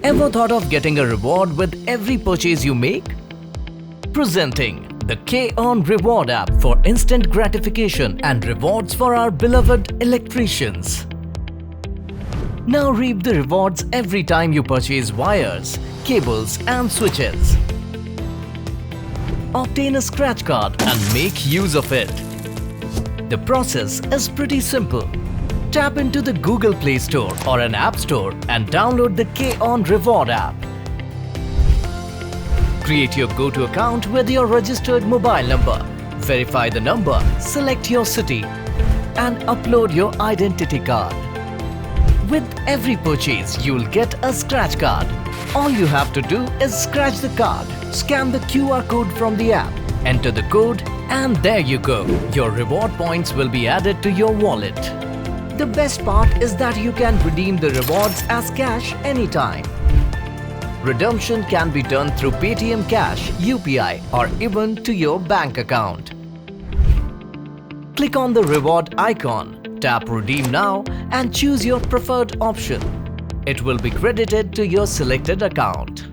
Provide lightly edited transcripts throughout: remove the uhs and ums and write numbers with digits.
Ever thought of getting a reward with every purchase you make? Presenting the Konn Reward app for instant gratification and rewards for our beloved electricians. Now reap the rewards every time you purchase wires, cables and switches. Obtain a scratch card and make use of it. The process is pretty simple. Tap into the Google Play Store or an App Store and download the Konn Reward app. Create your GoTo account with your registered mobile number. Verify the number, select your city and upload your identity card. With every purchase, you'll get a scratch card. All you have to do is scratch the card, scan the QR code from the app, enter the code and there you go. Your reward points will be added to your wallet. The best part is that you can redeem the rewards as cash anytime. Redemption can be done through Paytm Cash, UPI or even to your bank account. Click on the reward icon, tap Redeem Now and choose your preferred option. It will be credited to your selected account.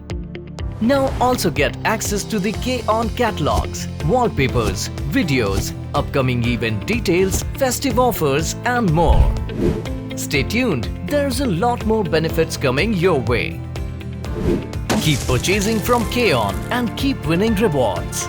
Now also get access to the Konn catalogs, wallpapers, videos, upcoming event details, festive offers and more. Stay tuned, there's a lot more benefits coming your way. Keep purchasing from Konn and keep winning rewards.